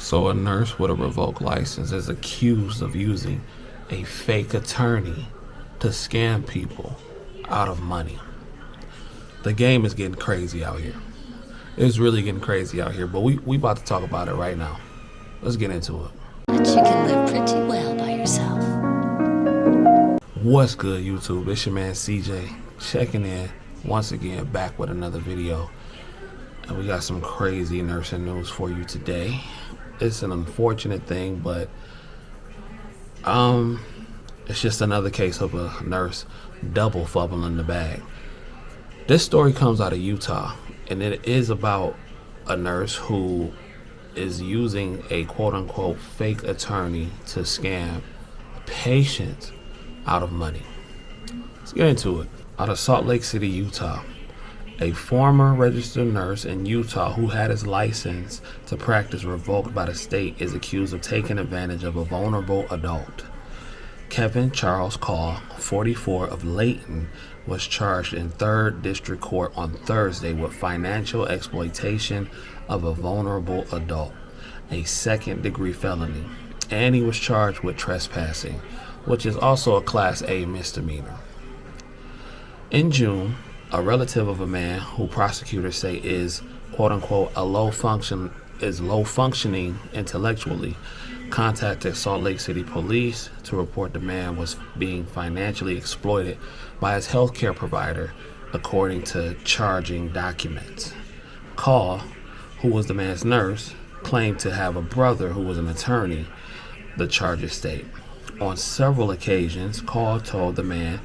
So a nurse with a revoked license is accused of using a fake attorney to scam people out of money. The game is getting crazy out here. It's really getting crazy out here, but we about to talk about it right now. Let's get into it. But you can live pretty well by yourself. What's good, YouTube? It's your man CJ checking in once again, back with another video. And we got some crazy nursing news for you today. It's an unfortunate thing, but it's just another case of a nurse double fumbling the bag. This story comes out of Utah, and it is about a nurse who is using a quote-unquote fake attorney to scam patients out of money. Let's get into it. Out of Salt Lake City, Utah, a former registered nurse in Utah who had his license to practice revoked by the state is accused of taking advantage of a vulnerable adult. Kevin Charles Call, 44, of Layton, was charged in 3rd District Court on Thursday with financial exploitation of a vulnerable adult, a second-degree felony, and he was charged with trespassing, which is also a Class A misdemeanor. In June, a relative of a man who prosecutors say is quote-unquote low functioning intellectually contacted Salt Lake City police to report the man was being financially exploited by his healthcare provider, according to charging documents. Call, who was the man's nurse, claimed to have a brother who was an attorney, the charges state. On several occasions, Call told the man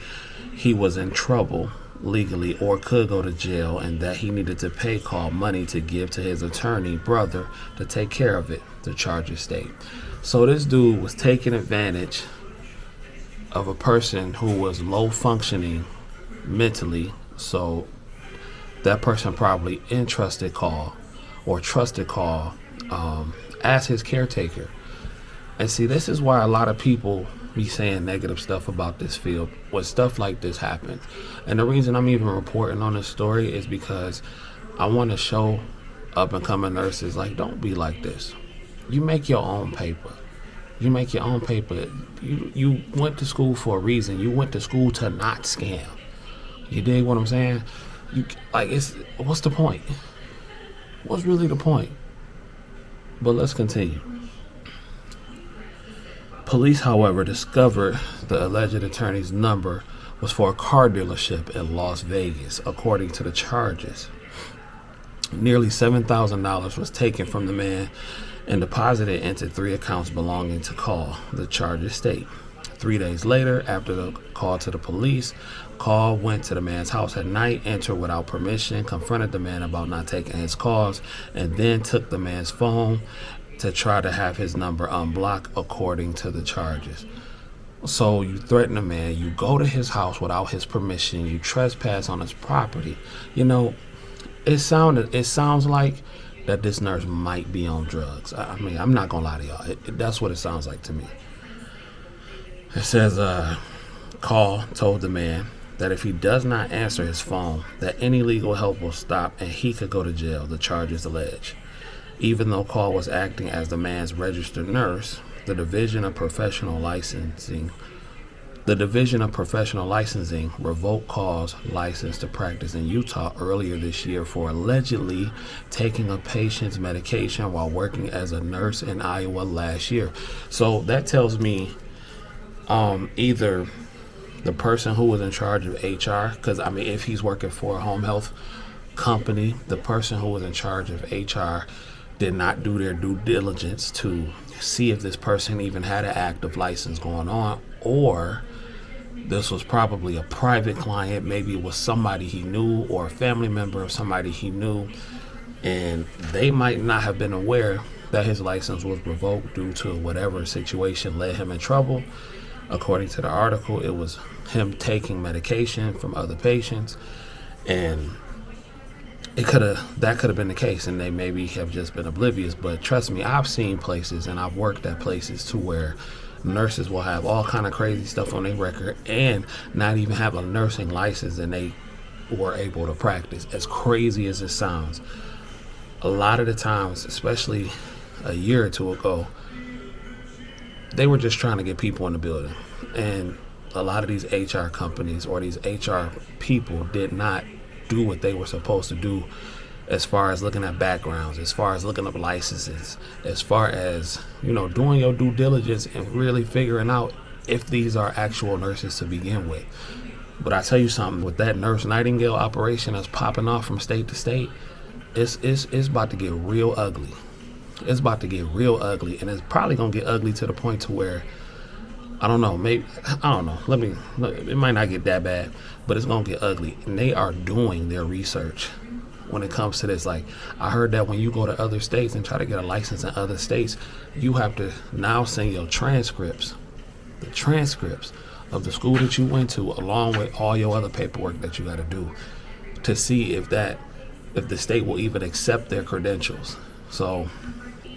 he was in trouble legally or could go to jail and that he needed to pay Call money to give to his attorney brother to take care of it, the charges state. So this dude was taking advantage of a person who was low functioning mentally, so that person probably entrusted Call or trusted Call as his caretaker. And see, this is why a lot of people be saying negative stuff about this field when stuff like this happens. And the reason I'm even reporting on this story is because I want to show up and coming nurses, like, don't be like this. You make your own paper. You make your own paper. You went to school for a reason. You went to school to not scam. You dig what I'm saying? What's the point? What's really the point? But let's continue. Police, however, discovered the alleged attorney's number was for a car dealership in Las Vegas, according to the charges. Nearly $7,000 was taken from the man and deposited into 3 accounts belonging to Call, the charges state. 3 days later, after the call to the police, Call went to the man's house at night, entered without permission, confronted the man about not taking his calls, and then took the man's phone to try to have his number unblocked, according to the charges. So you threaten a man, you go to his house without his permission, you trespass on his property. You know, it sounds like that this nurse might be on drugs. I mean, I'm not gonna lie to y'all. That's what it sounds like to me. It says, Call told the man that if he does not answer his phone, that any legal help will stop and he could go to jail, the charges allege. Even though Call was acting as the man's registered nurse, the Division of Professional Licensing revoked Call's license to practice in Utah earlier this year for allegedly taking a patient's medication while working as a nurse in Iowa last year. So that tells me either the person who was in charge of HR, because I mean, if he's working for a home health company, the person who was in charge of HR did not do their due diligence to see if this person even had an active license going on, or this was probably a private client. Maybe it was somebody he knew or a family member of somebody he knew, and they might not have been aware that his license was revoked due to whatever situation led him in trouble. According to the article, it was him taking medication from other patients, and that could have been the case, and they maybe have just been oblivious. But trust me, I've seen places and I've worked at places to where nurses will have all kind of crazy stuff on their record and not even have a nursing license, and they were able to practice. As crazy as it sounds, a lot of the times, especially a year or two ago, they were just trying to get people in the building. And a lot of these HR companies or these HR people did not do what they were supposed to do as far as looking at backgrounds, as far as looking up licenses, as far as, doing your due diligence and really figuring out if these are actual nurses to begin with. But I tell you something, with that Nurse Nightingale operation that's popping off from state to state, it's about to get real ugly. It's about to get real ugly, and it's probably gonna get ugly to the point to where I don't know. It might not get that bad, but it's gonna get ugly. And they are doing their research when it comes to this. Like, I heard that when you go to other states and try to get a license in other states, you have to now send your transcripts, the transcripts of the school that you went to, along with all your other paperwork that you got to do, to see if the state will even accept their credentials. So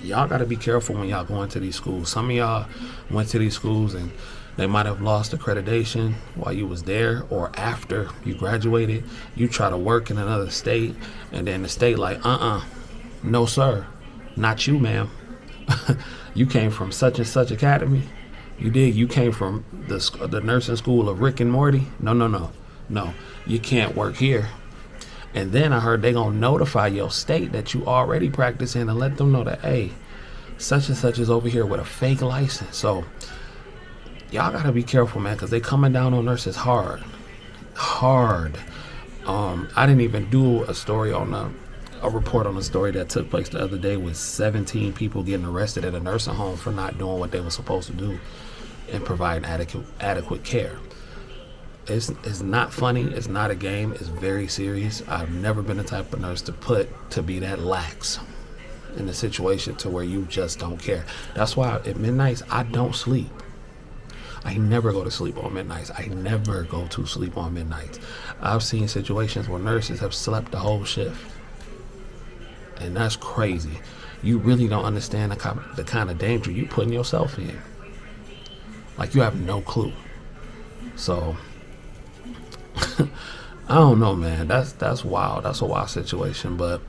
y'all got to be careful when y'all go into these schools. Some of y'all went to these schools and they might have lost accreditation while you was there, or after you graduated, you try to work in another state, and then the state like, no sir, not you, ma'am. You came from such and such academy. You came from the nursing school of Rick and Morty. No, you can't work here. And then I heard they gonna notify your state that you already practicing and let them know that, hey, such and such is over here with a fake license. So y'all gotta be careful, man, because they coming down on nurses hard. I didn't even do a story on a report on a story that took place the other day with 17 people getting arrested at a nursing home for not doing what they were supposed to do and providing adequate care. It's not funny. It's not a game. It's very serious. I've never been the type of nurse to be that lax in a situation to where you just don't care. That's why at midnights I don't sleep. I never go to sleep on midnights. I've seen situations where nurses have slept the whole shift, and that's crazy. You really don't understand the kind of danger you putting yourself in. Like, you have no clue. So I don't know, man. That's wild. That's a wild situation. But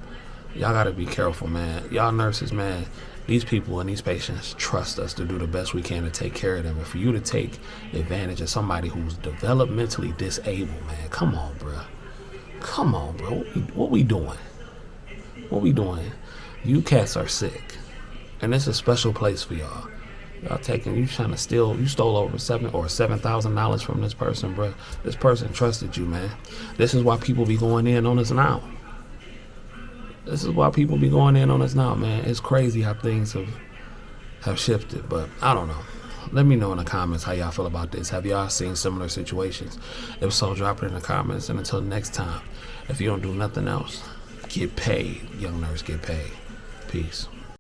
y'all gotta be careful, man. Y'all nurses, man. These people and these patients trust us to do the best we can to take care of them. And for you to take advantage of somebody who's developmentally disabled, man, come on, bro. What we doing? You cats are sick, and it's a special place for y'all. You stole over $7,000 from this person, bro. This person trusted you, man. This is why people be going in on us now. Man. It's crazy how things have shifted, but I don't know. Let me know in the comments how y'all feel about this. Have y'all seen similar situations? If so, drop it in the comments. And until next time, if you don't do nothing else, get paid. Young nurse, get paid. Peace.